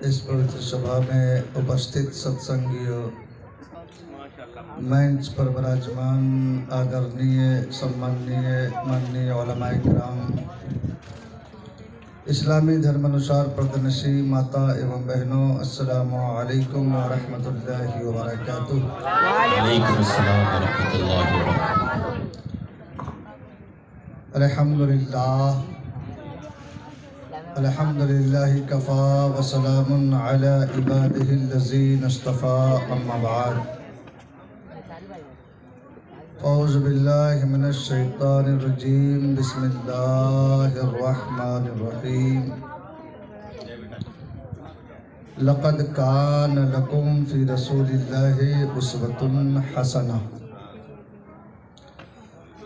इस पवित्र सभा में उपस्थित सत्संगियों, मंच पर विराजमान आदरणीय सम्माननीय माननीय उलमाए किराम, इस्लामी धर्मानुसार पर्दनशी माता एवं बहनों, अस्सलामु अलैकुम व रहमतुल्लाहि व बरकातुहू। वालेकुम अस्सलाम व रहमतुल्लाहि व बरकातुहू। अल्हम्दुलिल्लाह अल्हम्दुलिल्लाहि कफ़ा व सलामुन अला इबादिहिल्लज़ीना इस्तफ़ा, अम्मा बाद। औज़ु बिल्लाहि मिनश शैतानिर रजीम, बिस्मिल्लाहिर रहमानिर रहीम। लक़द कान लकुम फ़ी रसूलिल्लाहि उस्वतुन हसना।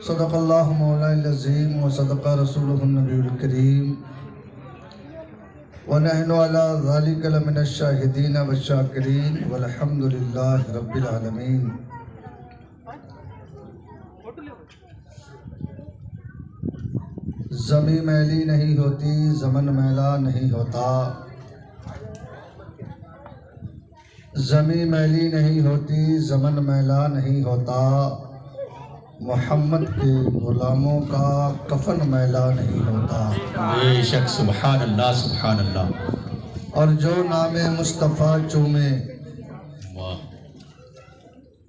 सदक़ल्लाहु मौलाना अज़ीम व सदक़ रसूलुहुन नबियुल करीम व नहनु अला ज़ालिका लमिनश शाहिदीन व शाकिरीन वल्हम्दुलिल्लाहि रब्बिल आलमीन। ज़मी मैली नहीं होती, ज़मन मैला नहीं होता। ज़मी मैली नहीं होती, ज़मन मैला नहीं होता। मोहम्मद के गुलामों का कफन मैला नहीं होता। बेशक, सुभान अल्लाह सुभान अल्लाह। और जो नामे मुस्तफ़ा चूमे,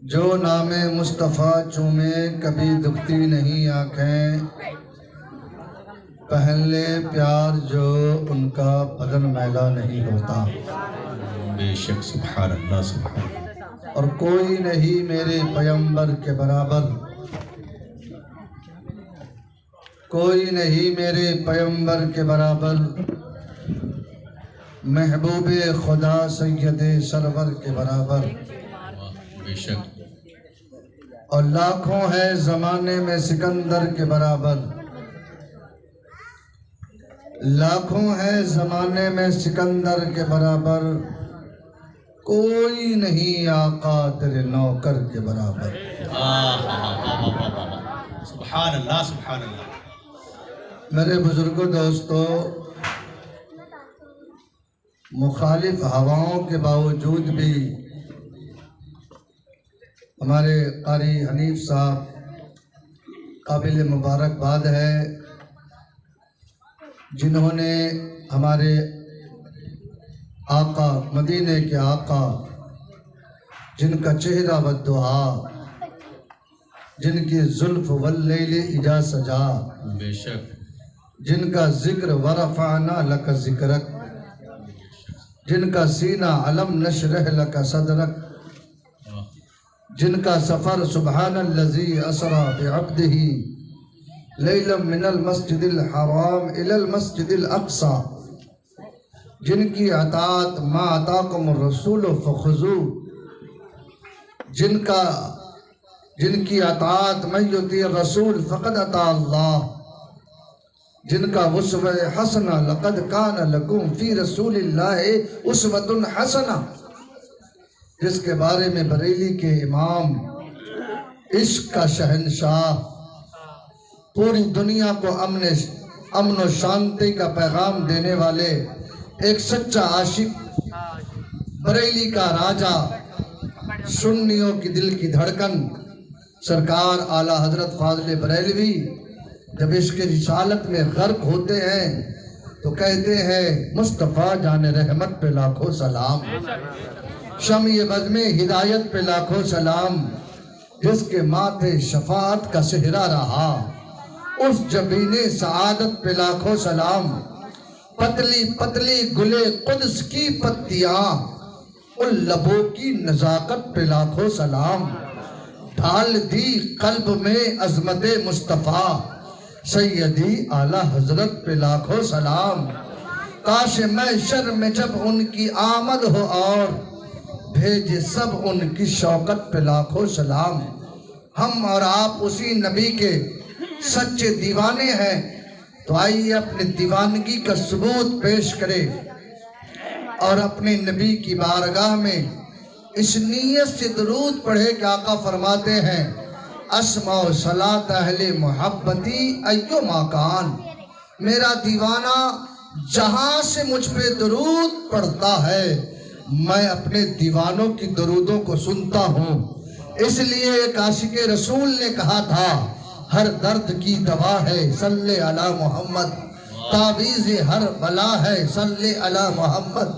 जो नामे मुस्तफ़ा चूमे, कभी दुखती नहीं आँखें। पहन ले प्यार जो उनका बदन मैला नहीं होता। बेशक, सुभान अल्लाह सुभान अल्लाह। और कोई नहीं मेरे पैगंबर के बराबर, कोई नहीं मेरे पैगंबर के बराबर। महबूबे खुदा सैयदे सरवर के बराबर। बेशक। और लाखों है ज़माने में सिकंदर के बराबर। लाखों है ज़माने में सिकंदर के बराबर। कोई नहीं आका तेरे नौकर के बराबर। सुभान अल्लाह सुभान अल्लाह। मेरे बुजुर्गों, दोस्तों, मुखालिफ हवाओं के बावजूद भी हमारे कारी हनीफ साहब काबिल मुबारकबाद है, जिन्होंने हमारे आका, मदीने के आका, जिनका चेहरा व दुआ, जिनकी जुल्फ वल्लैल इजा सजा, बेशक, जिनका जिक्र वरफ़अना लक ज़िक्रक, जिनका सीना अलम नशरह लक सदरक, जिनका सफ़र सुब्हानल्लज़ी असरा बिअब्दिही लैलम मिनल मस्जिदिल हराम इलल मस्जिदिल अक़सा, जिनकी अताअत मा अताकुमुर रसूल फ़ख़ुज़ू, जिनकी अताअत मन युती रसूल फ़क़द अता अल्लाह, जिनका उस्वे हसना लक़द कान लकुम फ़ी रसूलिल्लाहि उस्वतुन हसना, जिसके बारे में बरेली के इमाम, इश्क का शहंशाह, पूरी दुनिया को अमन व शांति का पैगाम देने वाले एक सच्चा आशिक, बरेली का राजा, सुन्नियों की दिल की धड़कन, सरकार आला हजरत फाज़िल बरेलवी जब इसके रिसालत में गर्क होते हैं तो कहते हैं मुस्तफ़ा जाने रहमत पे लाखों सलाम, शम्य बज़ में हिदायत पे लाखों सलाम, जिसके माथे शफाअत का सेहरा रहा, उस जबीने सआदत पे लाखों सलाम। पतली पतली गुले कुद्स की पत्तियां, उन लबों की नजाकत पे लाखों सलाम। ढाल दी कल्ब में अज़मते मुस्तफ़ा, सैयदी आला हजरत पे लाखों सलाम। काश महशर में जब उनकी आमद हो और भेजे सब उनकी शौकत पे लाखों सलाम। हम और आप उसी नबी के सच्चे दीवाने हैं, तो आइए अपनी दीवानगी का सबूत पेश करें और अपने नबी की बारगाह में इस नीयत से दरूद पढ़े कि आका फरमाते हैं अस्मा सलात अहले मोहब्बती अय्यो माकान, मेरा दीवाना जहां से मुझ पे दरूद पड़ता है मैं अपने दीवानों की दरूदों को सुनता हूँ। इसलिए एक आशिक़े रसूल ने कहा था, हर दर्द की दवा है सल्ले अला मोहम्मद, तावीज़ हर बला है सल्ले अला मोहम्मद।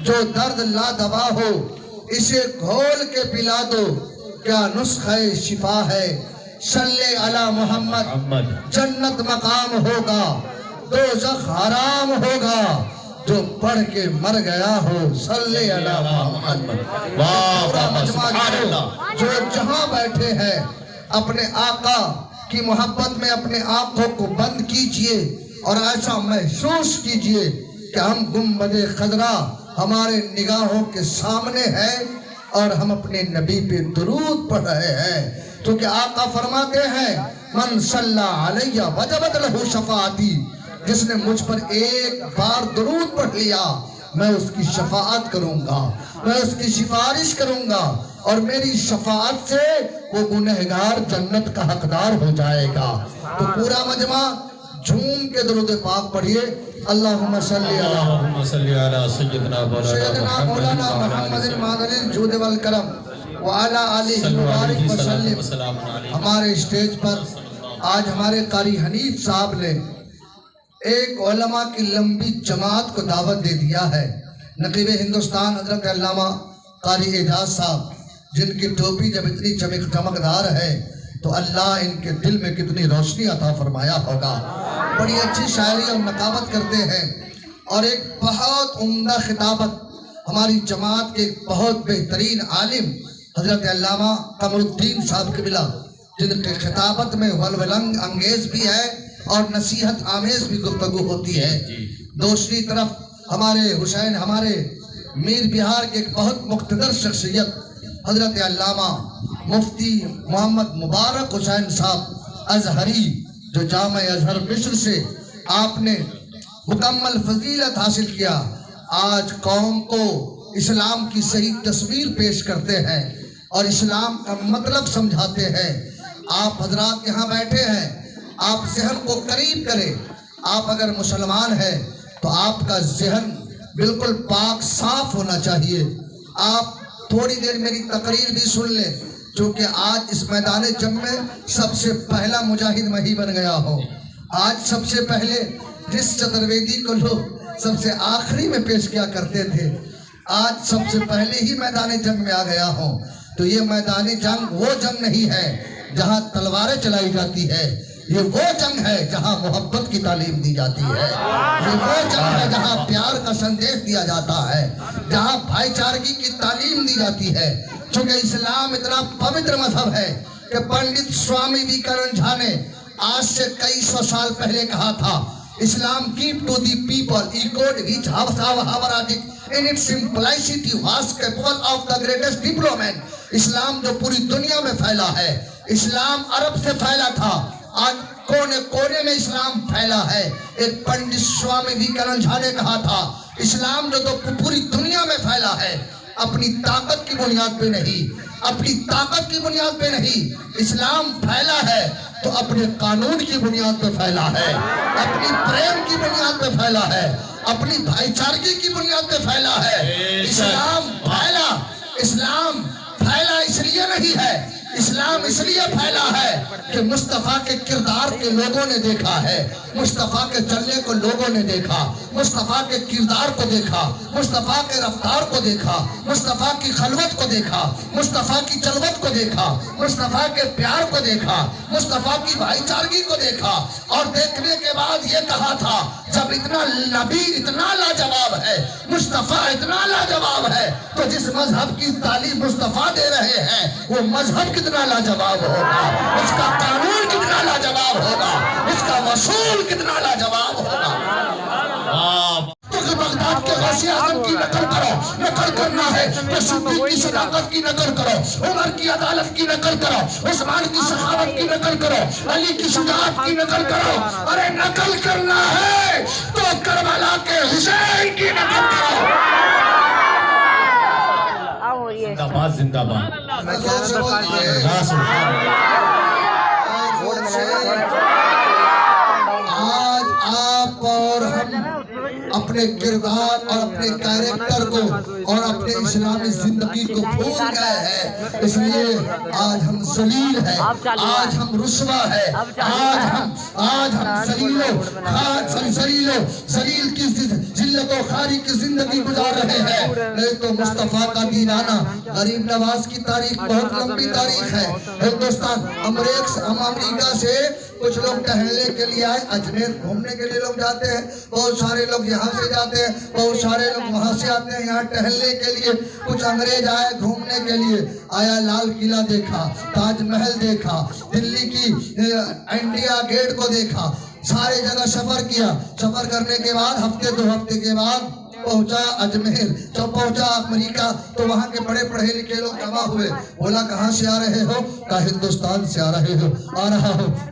जो दर्द ला दवा हो इसे घोल के पिला दो, क्या नुस्खा शिफा है सल्ले अला मोहम्मद। जन्नत मकाम होगा, दोज़ख हराम होगा, जो पढ़ के मर गया हो सल्ले अला मोहम्मद। पूरा मजमा जो जहां बैठे हैं अपने आका की मोहब्बत में अपने आंखों को बंद कीजिए और ऐसा महसूस कीजिए कि हम गुंबद खजरा हमारे निगाहों के सामने है और हम अपने नबी पे दुरूद पढ़ रहे हैं। क्योंकि आका फरमाते हैं, मन सल्ला अलैया वजबत लहू शफाअती, जिसने मुझ पर एक बार दुरूद पढ़ लिया मैं उसकी शफाअत करूंगा, मैं उसकी सिफारिश करूंगा और मेरी शफाअत से वो गुनहगार जन्नत का हकदार हो जाएगा। तो पूरा मजमा झूम के दुरूद पाक पढ़िए। अल्लाहुम्मा सल्ली अला सय्यिदना मौलाना मुहम्मदिन मादनिल जूद वल करम व अला आलिहि मुबारक व सल्लिम। हमारे स्टेज पर आज हमारे कारी हनीफ साहब ने एक उलमा की लंबी जमात को दावत दे दिया है। नकीब हिंदुस्तान हजरत अल्लामा कारी एजाज साहब, जिनकी टोपी जब इतनी चमकदार है तो अल्लाह इनके दिल में कितनी रोशनी अता फरमाया होगा। बड़ी अच्छी शायरी और नकाबत करते हैं और एक बहुत उम्दा खिताबत हमारी जमात के एक बहुत बेहतरीन आलिम हजरत अल्लामा कमरुद्दीन साहब के मिला, जिनके खिताबत में वलवलंग अंगेज भी है और नसीहत आमेज भी गुफ्तगू होती है। दूसरी तरफ हमारे हुसैन, हमारे मीर बिहार के एक बहुत मुख्तदर शख्सियत हजरत अल्लामा मुफ्ती मोहम्मद मुबारक हुसैन साहब अजहरी, जो जामा अजहर मिस्र से आपने मुकम्मल फजीलत हासिल किया, आज कौम को इस्लाम की सही तस्वीर पेश करते हैं और इस्लाम का मतलब समझाते हैं। आप हजरात यहाँ बैठे हैं, आप जहन को करीब करें। आप अगर मुसलमान हैं तो आपका जहन बिल्कुल पाक साफ होना चाहिए। आप थोड़ी देर मेरी तकरीर भी सुन लें, क्योंकि आज इस मैदान जंग में सबसे पहला मुजाहिद मैं ही बन गया हूँ। आज सबसे पहले जिस चतुर्वेदी को लोग सबसे आखिरी में पेश किया करते थे, आज सबसे पहले ही मैदान जंग में आ गया हूँ। तो ये मैदान जंग वो जंग नहीं है जहाँ तलवारें चलाई जाती है, ये वो जंग है जहाँ मोहब्बत की तालीम दी जाती है। ये वो जंग है जहाँ प्यार का संदेश दिया जाता है, जहाँ भाईचारगी की तालीम दी जाती है। क्योंकि इस्लाम इतना पवित्र मजहब है कि पंडित स्वामी विवेकानंद झा ने आज से कई सौ साल पहले कहा था, Islam give to the people a code which have in its simplicity was capable of the greatest development. इस्लाम जो पूरी दुनिया में फैला है, इस्लाम अरब से फैला था, आज कोने कोने में इस्लाम फैला है। एक पंडित स्वामी विवेकानंद झा ने कहा था, इस्लाम जो तो पूरी दुनिया में फैला है, अपनी ताकत की बुनियाद पे नहीं, अपनी ताकत की बुनियाद पे नहीं, इस्लाम फैला है तो अपने कानून की बुनियाद पे फैला है, अपनी प्रेम की बुनियाद पे फैला है, अपनी भाईचारगी की बुनियाद पे फैला है। इस्लाम फैला इसलिए नहीं है, इस्लाम इसलिए फैला है कि मुस्तफ़ा के किरदार के लोगों ने देखा है, मुस्तफ़ा के चलने को लोगों ने देखा, मुस्तफ़ा के किरदार को देखा, मुस्तफ़ा के रफ्तार को देखा, मुस्तफ़ा की खलवत को देखा, मुस्तफ़ा की चलवत को देखा, मुस्तफ़ा के प्यार को देखा, मुस्तफ़ा की भाईचारगी को देखा और देखने के बाद ये कहा था, जब इतना नबी इतना लाजवाब है, मुस्तफ़ा इतना लाजवाब है, तो जिस मजहब की तालीम मुस्तफ़ा दे रहे हैं वो मजहब कितना लाजवाब होगा, उसका कानून कितना लाजवाब होगा, उसका वसूल कितना लाजवाब होगा। तो बगदाद के गौसे आजम की नकल करो, नकल करना है तो सिद्दीक की सदाकत की नकल करो, उमर की अदालत की नकल करो, उस्मान की सखावत की नकल करो, अली की शुजाअत की नकल करो। अरे नकल करना है तो करबला के हुसैन की नकल करो। जिंदाबाद जिंदाबाद। आज आप और हम अपने किरदार और अपने कैरेक्टर को और अपने इस्लामी जिंदगी को भूल गए हैं। इसलिए आज हम जलील हैं, आज हम रुस्वा है, आज हम जलील की जिल्लत और खारी की जिंदगी गुजार रहे हैं। नहीं तो मुस्तफा का दीवाना गरीब नवाज की तारीख बहुत लंबी तारीख है। हिंदुस्तान अमेरिका से कुछ लोग टहलने के लिए आए, अजमेर घूमने के लिए लोग जाते हैं, बहुत सारे लोग यहाँ से जाते हैं, बहुत सारे लोग वहाँ से आते हैं यहाँ टहलने के लिए। कुछ अंग्रेज आए घूमने के लिए, आया लाल किला देखा, ताजमहल देखा, दिल्ली की इंडिया गेट को देखा, सारे जगह सफर किया। सफर करने के बाद हफ्ते 2 हफ्ते के बाद पहुंचा अजमेर। जब पहुंचा अमेरिका तो वहां के बड़े पढ़े लिखे लोग जमा हुए। बोला कहाँ से आ रहे हो? कहा हिंदुस्तान से आ रहा हो।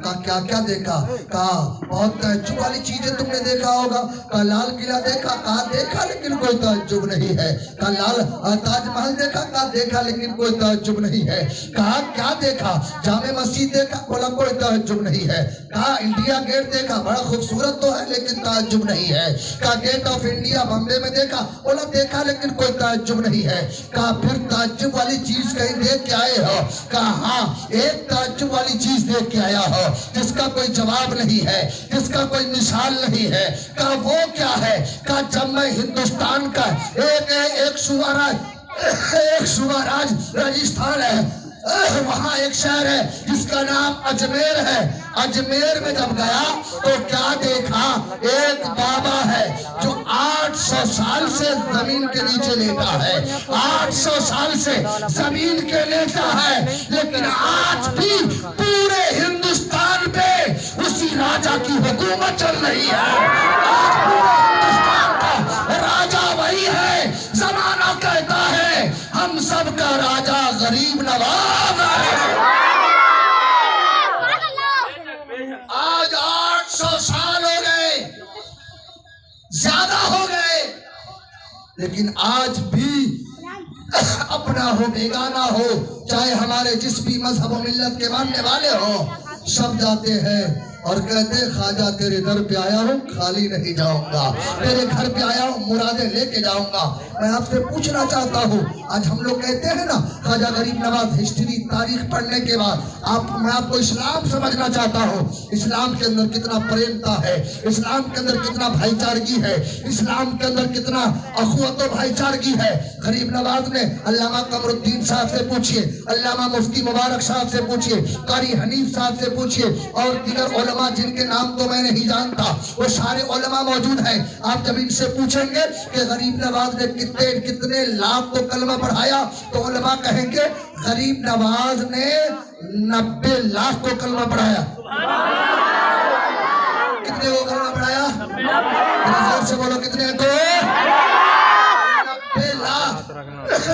कहा क्या क्या देखा? कहा बहुत ताज्जुब वाली चीजें तुमने देखा होगा। कहा लाल किला देखा। कहा देखा लेकिन कोई ताज्जुब नहीं है। कहा लाल ताजमहल देखा। कहा देखा लेकिन कोई ताज्जुब नहीं है। कहा क्या देखा? जामे मस्जिद देखा। बोला कोई ताज्जुब नहीं है। कहा इंडिया गेट देखा, बड़ा खूबसूरत तो है लेकिन ताज्जुब नहीं है। कहा गेट ऑफ इंडिया बॉम्बे में देखा। बोला देखा लेकिन कोई ताज्जुब नहीं है। कहा फिर ताज्जुब वाली चीज कहीं देख के आए हो? कहा हाँ, एक ताज्जुब वाली चीज देख के आया हो जिसका कोई जवाब नहीं है, जिसका कोई मिसाल नहीं है। कहा वो क्या है? कहा जब मैं हिंदुस्तान का एक सूबा राज राजस्थान है, वहाँ एक शहर है जिसका नाम अजमेर है। अजमेर में जब गया तो क्या देखा? एक बाबा है जो 800 साल से जमीन के नीचे लेटा है, 800 साल से जमीन के लेटा है, लेकिन आज भी पूरे हिंदुस्तान पे उसी राजा की हुकूमत चल रही है। आज पूरे हिंदुस्तान का राजा वही है। जमाना कहता है हम सबका राजा गरीब नवाज है। आज 800 साल हो गए, ज्यादा हो गए, लेकिन आज भी अपना हो बेगाना हो, चाहे हमारे जिस भी मजहब और मिल्लत के मानने वाले हो, सब जाते हैं और कहते ख्वाजा तेरे दर पे आया हूँ, खाली नहीं जाऊंगा, तेरे घर पे आया हूँ, मुरादें लेके जाऊंगा। मैं आपसे पूछना चाहता हूँ, आज हम लोग कहते हैं ना ख्वाजा गरीब नवाज, हिस्ट्री तारीख पढ़ने के बाद मैं आपको इस्लाम समझना चाहता हूँ। इस्लाम के अंदर कितना प्रेमता है, इस्लाम के अंदर कितना भाईचारगी है, इस्लाम के अंदर कितना अखुवत और भाईचारगी है। गरीब नवाज ने अल्लामा कमरुद्दीन साहब से पूछिए, अल्लामा मुफ्ती मुबारक साहब से पूछिए, कारी हनीफ साहब से पूछिए, और दीगर उलमा जिनके नाम तो मैं नहीं जानता, वो सारे उलमा मौजूद हैं। आप जब इनसे पूछेंगे कि गरीब नवाज ने कितने लाख को कलमा पढ़ाया, तो उलमा कहेंगे गरीब नवाज ने 90 लाख को कलमा पढ़ाया। कितने को कलमा पढ़ाया? जोर से बोलो, कितने को?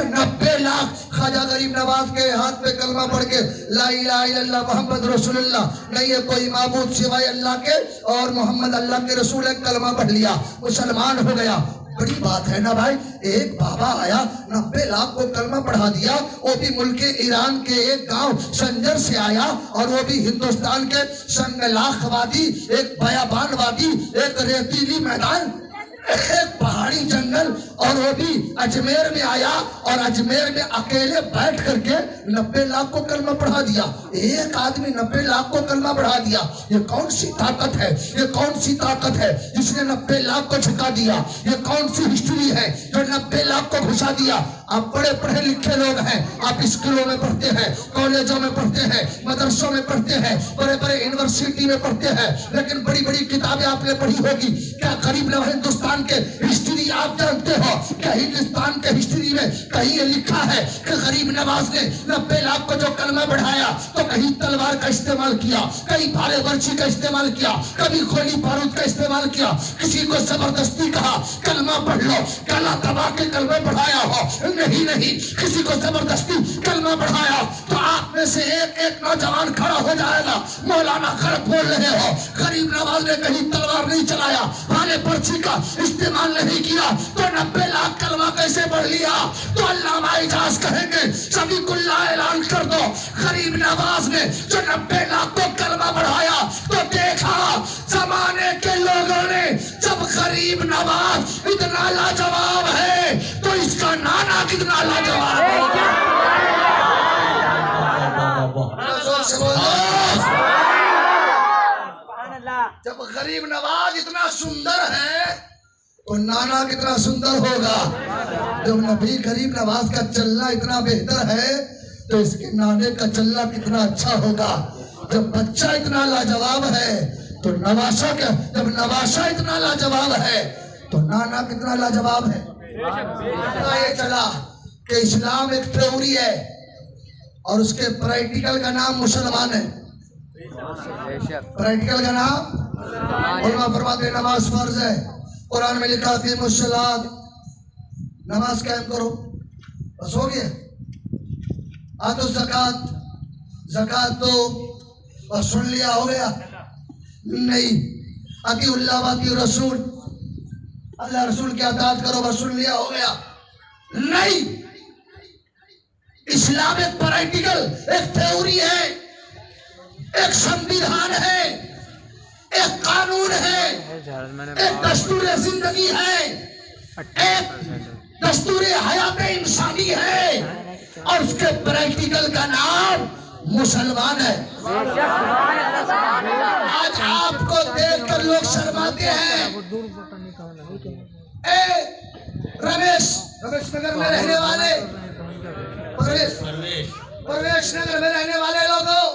90 लाख ख्वाजा गरीब नवाज के हाथ पे कलमा पढ़ के ला इलाहा इल्लल्लाह मोहम्मद रसूलुल्लाह, नहीं है कोई माबूद सिवाय अल्लाह के और मोहम्मद अल्लाह के रसूल है, कलमा पढ़ लिया, मुसलमान हो गया। बड़ी बात है ना भाई। एक बाबा आया 90 लाख को कलमा पढ़ा दिया, वो भी मुल्क ईरान के एक गांव संजर से आया, और वो भी हिंदुस्तान के संगलाख वादी, एक बयाबान वादी, एक रेतीली मैदान, एक पहाड़ी जंगल, और वो भी अजमेर में आया, और अजमेर में अकेले बैठ करके 90 लाख को कलमा पढ़ा दिया। एक आदमी 90 लाख को कलमा पढ़ा दिया। ये कौन सी ताकत है? ये कौन सी ताकत है जिसने 90 लाख को झुका दिया? ये कौन सी हिस्ट्री है जो 90 लाख को घुसा दिया? आप बड़े पढ़े लिखे लोग हैं, आप स्कूलों में पढ़ते हैं, कॉलेजों में पढ़ते हैं, मदरसों में पढ़ते हैं, बड़े बड़े यूनिवर्सिटी में पढ़ते हैं, लेकिन बड़ी बड़ी किताबें आपने पढ़ी होगी। क्या गरीब नवाज हिंदुस्तान के हिस्ट्री आप जानते हो? क्या हिंदुस्तान के हिस्ट्री में कहीं ये लिखा है कि गरीब नवाज ने 90 लाख को जो कलमा बढ़ाया तो कहीं तलवार का इस्तेमाल किया, कहीं भाले बर्छी का इस्तेमाल किया, कभी गोली बारूद का इस्तेमाल किया, किसी को जबरदस्ती कहा कलमा पढ़ लो, गला दबा के कलमा बढ़ाया हो? नहीं, किसी को जबरदस्ती कलमा बढ़ाया तो आप में से एक नौजवान खड़ा हो जाएगा, मौलाना गलत बोल रहे हो। गरीब नवाज ने कहीं तलवार नहीं चलाया, भाले बर्छी का इस्तेमाल नहीं किया, तो 90 लाख कलमा कैसे बढ़ लिया? तो अल्लामा इजाज कहेंगे सभी कुल्ला ऐलान कर दो, गरीब नवाज ने जो 90 लाख को कलमा बढ़ाया तो देखा जमाने के लोगों ने जब गरीब नवाज इतना लाजवाब है तो इसका नाना कितना लाजवाब है। जब गरीब नवाज इतना सुंदर है तो नाना कितना सुंदर होगा। जब नबी गरीब नवाज का चलना इतना बेहतर है तो इसके नाने का चलना कितना अच्छा होगा। जब बच्चा इतना लाजवाब है तो नवाशा का, जब नवाशा इतना लाजवाब है तो नाना कितना लाजवाब है। ये चला कि इस्लाम एक थ्योरी है और उसके प्रैक्टिकल का नाम मुसलमान है। प्रैक्टिकल का नाम उलमा फरमाते हैं नमाज फर्ज है। कुरान में लिखा कि मुसलात, नमाज कायम करो, बस हो गया। आतो ज़कात, ज़कात दो, बस सुन लिया, हो गया। नहीं, अतीउल्लाह व अतीउर रसूल, अल्लाह रसूल की अताअत करो, बस सुन लिया, हो गया। नहीं, इस्लाम एक प्रैक्टिकल, एक थ्योरी है, एक संविधान है, एक कानून है, एक दस्तूर जिंदगी है, एक दस्तूर हयात इंसानी है और उसके प्रैक्टिकल का नाम मुसलमान है। आज आपको देखकर लोग शर्माते हैं। रमेश नगर में रहने वाले, परवेश नगर में रहने वाले लोगों,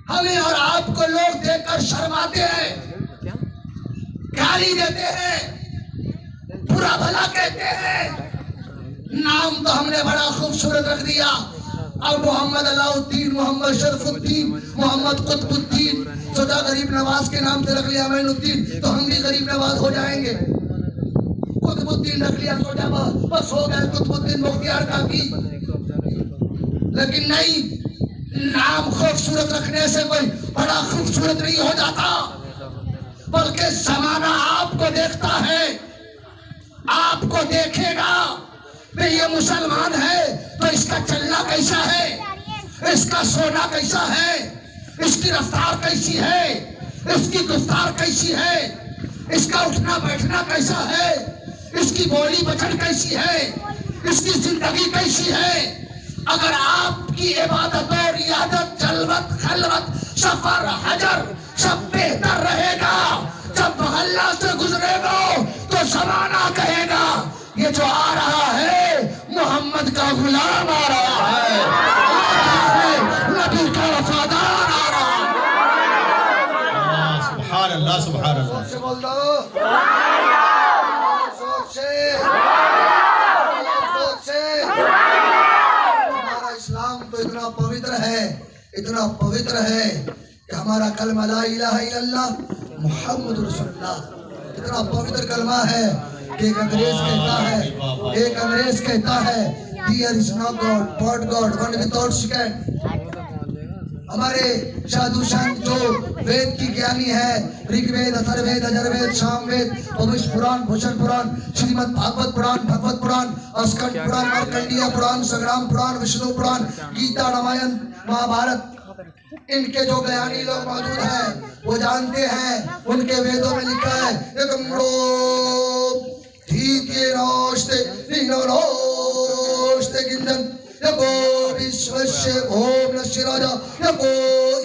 हमें और आपको लोग देखकर शर्माते हैं, गाली देते हैं, बुरा भला कहते हैं। नाम तो हमने बड़ा खूबसूरत रख दिया, अब मोहम्मद अलाउद्दीन, मोहम्मद शरफुद्दीन, मोहम्मद कुतुबुद्दीन, सोचा गरीब नवाज के नाम से रख लिया मैनुद्दीन तो हम भी गरीब नवाज हो जाएंगे। कुतुबुद्दीन रख लिया, सोचा बस हो गए कुतुबुद्दीन मुख्तियार काकी। लेकिन नहीं, नाम खूबसूरत रखने से कोई बड़ा खूबसूरत नहीं हो जाता, बल्कि जमाना आपको देखता है, आपको देखेगा। ये मुसलमान है तो इसका चलना कैसा है, इसका सोना कैसा है, इसकी रफ्तार कैसी है, इसकी गुफ्तार कैसी है, इसका उठना बैठना कैसा है, इसकी बोली वचन कैसी है, इसकी जिंदगी कैसी है। अगर आपकी इबादत और रियादत, जलवत, खलवत, सफर, हजर सब बेहतर रहेगा, जब मोहल्ला से गुजरेगा तो जमाना कहेगा ये जो आ रहा है मोहम्मद का गुलाम आ रहा है, नबी का वफादार आ रहा है। सुभान अल्लाह, सुभान अल्लाह। से बोल दो, से हमारा इस्लाम तो इतना पवित्र है, इतना पवित्र है कि हमारा कलमा ला इलाहा इल्लल्लाह मुहम्मद रसूलुल्लाह इतना पवित्र कलमा है कि एक अंग्रेज कहता है there is no God but God one without second. हमारे साधु संत जो वेद की ज्ञानी है, ऋग्वेद, अथर्ववेद, अजरवेद, सामवेद, भविष्य पुराण, भूषण पुराण, श्रीमद् भागवत पुराण, भगवत पुराण, स्कंद पुराण, मार्कंडेय पुराण, संग्राम पुराण, विष्णु पुराण, गीता, रामायण, महाभारत, इनके जो ज्ञानी लोग मौजूद हैं वो जानते हैं, उनके वेदों में लिखा है विश्वस्य ओम नश्य राजा यको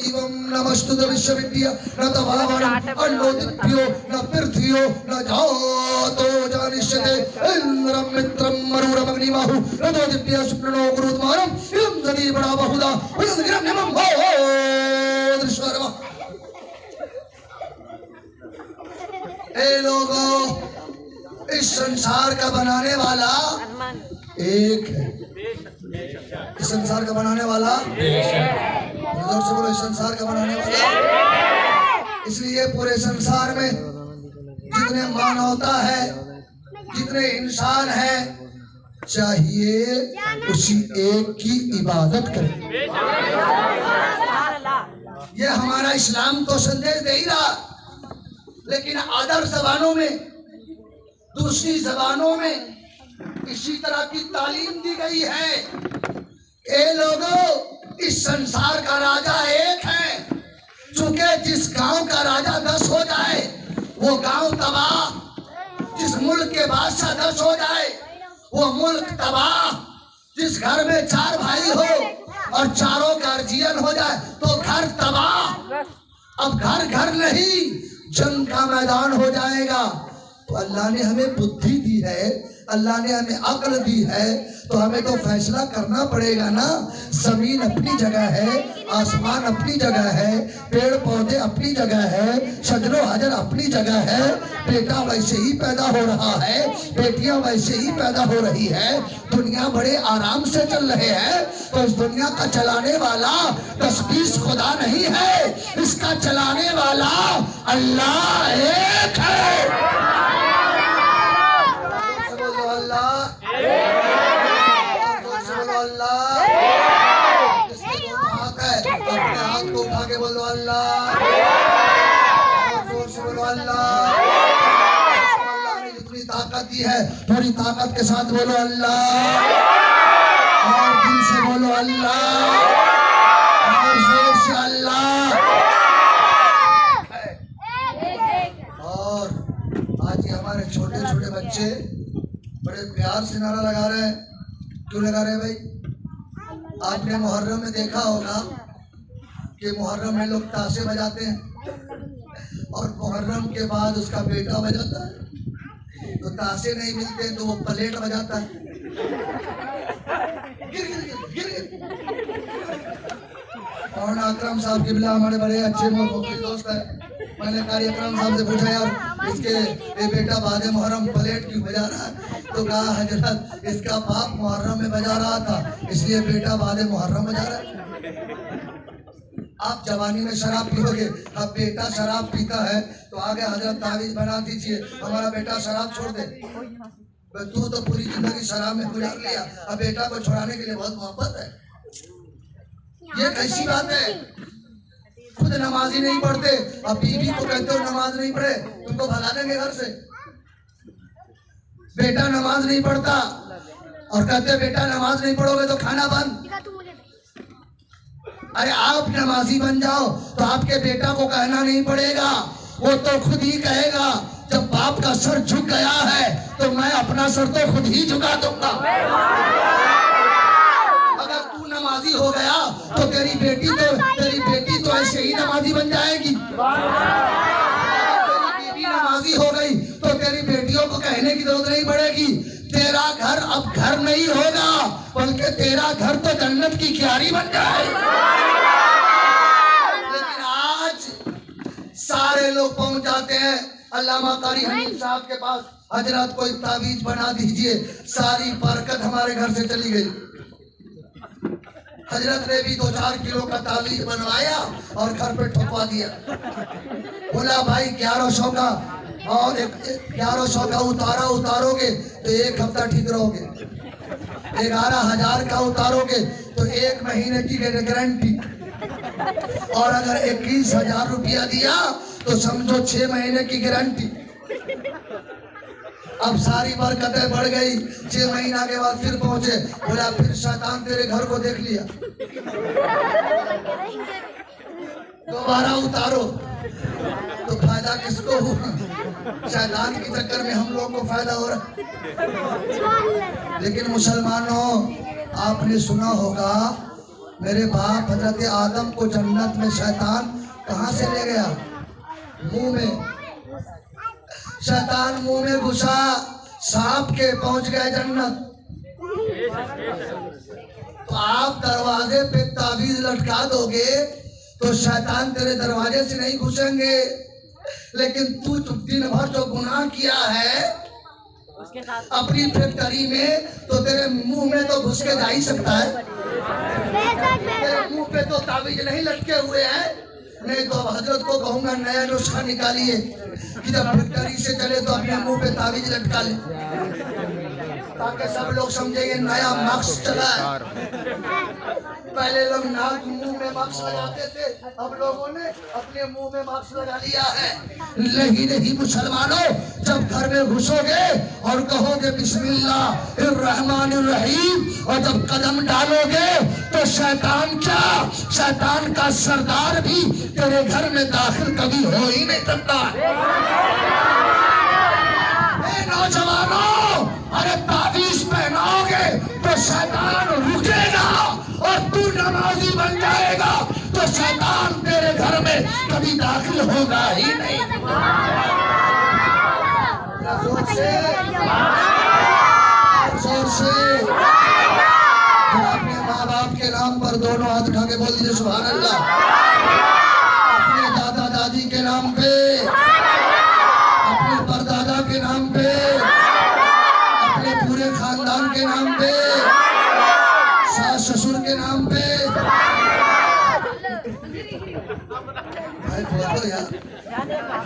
इवं नमस्तुते विश्वविद्या न तवावनं अन्नोदिभ्यो न पृथ्व्यो न जातो जानिष्यते इंद्रं मित्रं मरुरमग्निमाहु रतो दिव्या सुप्रणो गुरुद्वारं इदं सदी बड़ा बहुधा उदं गिरण्यमं भोदृश्वरम। ए लोगों, इस संसार का बनाने वाला एक है। इस संसार का बनाने वाला जोर से बोलो, इस संसार का बनाने वाला। इसलिए पूरे संसार में जितने मानवता है, जितने इंसान है, चाहिए उसी एक की इबादत करें। ये हमारा इस्लाम तो संदेश दे ही रहा, लेकिन अदर जबानों में, दूसरी जबानों में इसी तरह की तालीम दी गई है। ए लोगों, इस संसार का राजा एक है, चूंकि जिस गांव का राजा 10 हो जाए वो गांव तबाह, जिस मुल्क के बादशाह 10 हो जाए, वो मुल्क तबाह। जिस घर में 4 भाई हो और चारों गार्जियन हो जाए तो घर तबाह। अब घर घर नहीं, जंग का मैदान हो जाएगा। तो अल्लाह ने हमें बुद्धि दी है, अल्लाह ने हमें अक्ल दी है, तो हमें तो फैसला करना पड़ेगा ना। जमीन अपनी जगह है, आसमान अपनी जगह है, पेड़ पौधे अपनी जगह है, शजरो हजर अपनी जगह है। बेटा वैसे ही पैदा हो रहा है, बेटियां वैसे ही पैदा हो रही है। दुनिया बड़े आराम से चल रहे हैं। तो इस दुनिया का चलाने वाला 10-20 खुदा नहीं है, इसका चलाने वाला अल्लाह एक है। उठा के बोलो अल्लाह, जोर से बोलो अल्लाह। अल्लाह ने जितनी ताकत दी है थोड़ी ताकत के साथ बोलो अल्लाह, और दिल से बोलो अल्लाह, और जोर से अल्लाह। और आज ये हमारे छोटे छोटे बच्चे बड़े प्यार से नारा लगा रहे हैं। क्यों लगा रहे हैं भाई? आपने मुहर्रम में देखा होगा कि मुहर्रम में लोग ताशे बजाते हैं और मुहर्रम के बाद उसका बेटा बजाता है। तो ताशे नहीं मिलते तो वो प्लेट बजाता है। गिर गिर गिर गिर और अकरम साहब की बिला हमारे बड़े अच्छे दोस्त है। मैंने कार्यक्रम साहब से पूछा, यार इसके ये बेटा बाद मुहर्रम प्लेट क्यों बजा रहा है? तो कहा हजरत इसका बाप मुहर्रम में बजा रहा था, इसलिए बेटा बाद मुहर्रम बजा रहा है। आप जवानी में शराब पियोगे, अब बेटा शराब पीता है तो आगे हजरत तावीज बना दीजिए, हमारा बेटा शराब छोड़ दे। तू तो पूरी जिंदगी शराब में गुजार लिया, अब बेटा को छुड़ाने के लिए बहुत मोहब्बत है। ये कैसी बात है? खुद नमाज ही नहीं पढ़ते, अब बीवी को कहते हो नमाज नहीं पढ़े, तुमको भगा देंगे घर से। बेटा नमाज नहीं पढ़ता और कहते बेटा नमाज नहीं पढ़ोगे तो खाना बंद। अरे आप नमाजी बन जाओ तो आपके बेटा को कहना नहीं पड़ेगा, वो तो खुद ही कहेगा। जब बाप का सर झुक गया है तो मैं अपना सर तो खुद ही झुका दूंगा। अगर तू नमाजी हो गया तो तेरी बेटी तो ऐसे ही नमाजी बन जाएगी। तेरी बीवी नमाजी हो गई तो तेरी बेटियों को कहने की जरूरत नहीं पड़ेगी। तेरा घर अब घर नहीं होगा, बल्कि तेरा घर तो जन्नत की क्यारी बन जाएगा। लेकिन आज सारे लोग पहुंच जाते हैं अल्लामा कारी हमीद साहब के पास, हजरत कोई तावीज बना दीजिए। सारी बरकत हमारे घर से चली गई। हजरत ने भी 2-4 किलो का तावीज बनवाया और घर पे ठुकवा दिया। बोला भाई 1100 का और 1100 का उतारोगे तो 1 हफ्ता ठीक रहोगे, 11,000 का उतारोगे तो 1 महीने की गारंटी, और अगर 21,000 रुपया दिया तो समझो 6 महीने की गारंटी। अब सारी बरकतें बढ़ गई। 6 महीना के बाद फिर पहुंचे, बोला फिर शैतान तेरे घर को देख लिया, दोबारा उतारो। तो फायदा किसको हुआ? शैतान के चक्कर में हम लोग को फायदा हो रहा। लेकिन मुसलमानों, आपने सुना होगा मेरे बाप हजरत आदम को जन्नत में शैतान कहां से ले गया? मुंह में। शैतान मुंह में घुसा, सांप के पहुंच गए जन्नत। तो आप दरवाजे पे ताबीज लटका दोगे तो शैतान तेरे दरवाजे से नहीं घुसेंगे। लेकिन तू दिन भर जो गुनाह किया है अपनी फैक्ट्री में, तो तेरे मुंह में तो घुस के जा ही सकता है। तेरे मुंह पे तो ताबीज नहीं लटके हुए हैं। नहीं तो अब हजरत को कहूंगा नया नुस्खा निकालिए कि जब फैक्ट्री से चले तो अपने मुंह पे ताबीज लटका ले, ताकि सब लोग समझेंगे नया मास्क चला है। पहले लोग नाक मुंह में मास्क लगाते थे, अब लोगों ने अपने मुंह में मास्क लगा लिया है। नहीं मुसलमानों, जब घर में घुसोगे और कहोगे बिस्मिल्लाहिर्रहमानिर्रहीम और जब कदम डालोगे तो शैतान क्या, शैतान का सरदार भी तेरे घर में दाखिल कभी हो ही नहीं सकता। शैतान रुकेगा और तू नमाजी बन जाएगा तो शैतान तेरे घर में कभी दाखिल होगा ही नहीं। जोर से फिर अपने माँ बाप के नाम पर दोनों हाथ उठा के बोल दीजिए सुभान अल्लाह। अपने दादा दादी के नाम पे, अपने परदादा के नाम पे, अपने पूरे खानदान के नाम पे, सास ससुर के नाम पे। भाई बोलो यार,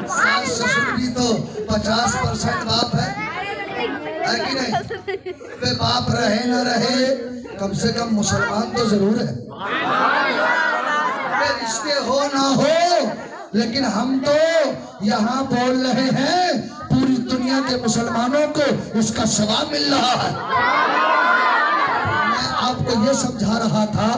सास ससुर भी तो 50% बाप है कि नहीं? वे बाप रहे न रहे, कम से कम मुसलमान तो जरूर है। वे रिश्ते हो ना हो, लेकिन हम तो यहाँ बोल रहे हैं, पूरी दुनिया के मुसलमानों को उसका सवाब मिल रहा है। आपको ये समझा रहा था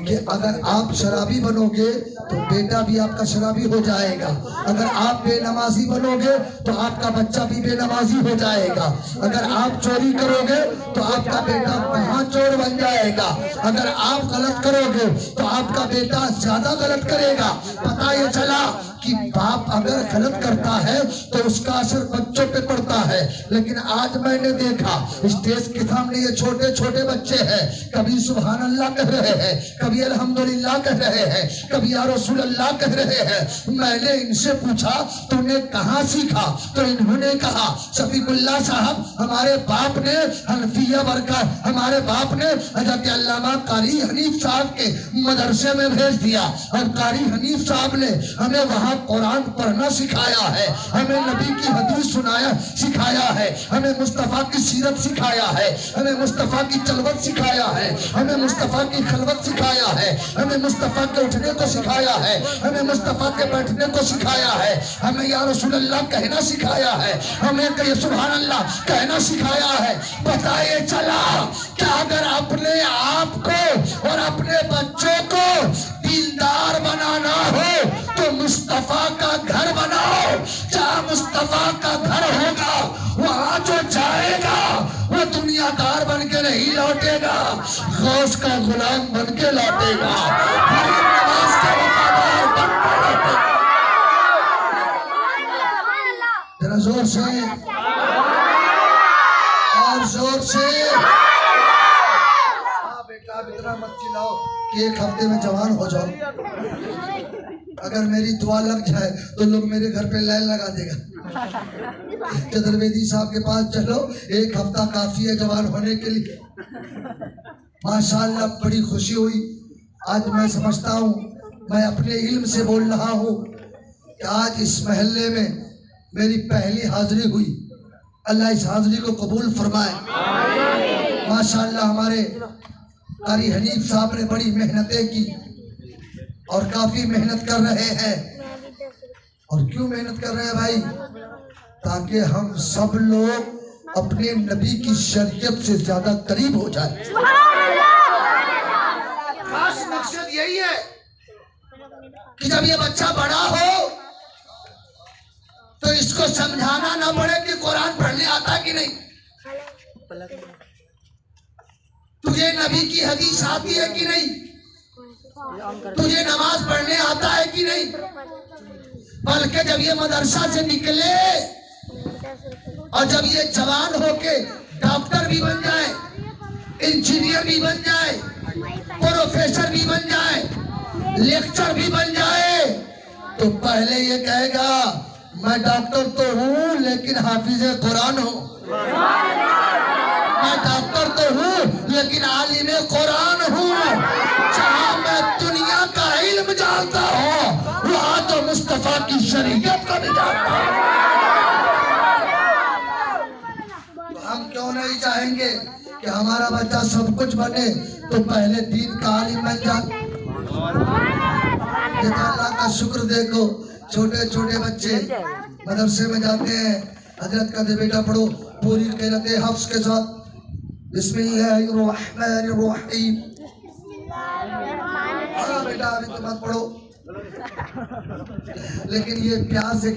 कि अगर आप शराबी बनोगे तो बेटा भी आपका शराबी हो जाएगा, अगर आप बेनमाजी बनोगे तो आपका बच्चा भी बेनमाजी हो जाएगा, अगर आप चोरी करोगे तो आपका बेटा महाचोर बन जाएगा, अगर आप गलत करोगे तो आपका बेटा ज्यादा गलत करेगा। पता ये चला कि बाप अगर गलत करता है तो उसका असर बच्चों पे पड़ता है। लेकिन आज मैंने देखा स्टेज के सामने ये छोटे छोटे बच्चे हैं, कभी सुभान अल्लाह कह रहे हैं, कभी अल्हम्दुलिल्लाह कह रहे हैं, कभी या रसूल अल्लाह कह रहे हैं। मैंने इनसे पूछा तूने कहाँ सीखा? तो इन्होंने कहा शफीकुल्लाह साहब हमारे बाप ने हनफिया वर्का, हमारे बाप ने हजरत अल्लामा कारी हनीफ साहब के मदरसे में भेज दिया और कारी हनीफ साहब ने हमें वहाँ कुरान पढ़ना सिखाया है, हमें नबी की हदीस सुनाया सिखाया है, हमें मुस्तफा की सीरत सिखाया है, हमें मुस्तफा की चलवत सिखाया है, हमें मुस्तफा की खलवत सिखाया है, हमें मुस्तफा के उठने को सिखाया है, हमें मुस्तफा के बैठने को सिखाया है, हमें या रसूल अल्लाह कहना सिखाया है, हमें कहिए सुभान अल्लाह कहना सिखाया है। पता ये चला कि अगर अपने आप को और अपने बच्चों को दीनदार बनाना हो तो मुस्तफा का घर बनाओ। जहाँ मुस्तफा का घर होगा वहाँ जो जाएगा वो दुनियादार बन के नहीं लौटेगा, गौस का गुलाम बन के लौटेगा, नवाज का वफादार बन के लौटेगा। जरा जोर से और जोर से। बेटा इतना मत चिल्लाओ कि एक हफ्ते में जवान हो जाओ। अगर मेरी दुआ लग जाए तो लोग मेरे घर पे लाइन लगा देगा। चतुर्वेदी साहब के पास चलो, एक हफ्ता काफी है जवान होने के लिए। माशाअल्लाह बड़ी खुशी हुई। आज मैं समझता हूँ, मैं अपने इल्म से बोल रहा हूँ कि आज इस महल्ले में मेरी पहली हाजिरी हुई। अल्लाह इस हाजिरी को कबूल फरमाए। माशाअल्लाह हमारे कारी हनीफ साहब ने बड़ी मेहनतें की और काफी मेहनत कर रहे हैं। और क्यों मेहनत कर रहे हैं भाई? ताकि हम सब लोग अपने नबी की शरीयत से ज्यादा करीब हो जाए। खास मकसद यही है कि जब ये बच्चा बड़ा हो तो इसको समझाना ना पड़े कि कुरान पढ़ने आता कि नहीं, तुझे नबी की हदीस आती है कि नहीं, तुझे नमाज पढ़ने आता है कि नहीं। बल्कि जब ये मदरसा से निकले और जब ये जवान होके डॉक्टर भी बन जाए, इंजीनियर भी बन जाए, प्रोफेसर भी बन जाए, लेक्चर भी बन जाए, तो पहले ये कहेगा मैं डॉक्टर तो हूँ लेकिन हाफिज़े कुरान हूँ, मैं डॉक्टर तो हूँ लेकिन आलिमे कुरान हूँ। जहाँ मैं दुनिया का इल्म जानता हूँ वहाँ तो मुस्तफा की शरीयत को भी जानता हूँ। तो हम क्यों नहीं चाहेंगे कि हमारा बच्चा सब कुछ बने, तो पहले दीन का आलिम बन जाए। अल्लाह का शुक्र देखो, छोटे छोटे बच्चे मदरसे में जाते हैं। हजरत का दे बेटा पढ़ो पूरी क़िरात हफ्स के साथ, बिस्मिल्लाहिर्रहमानिर्रहीम। हाँ बेटा अभी तो मत पढ़ो, लेकिन ये प्यार से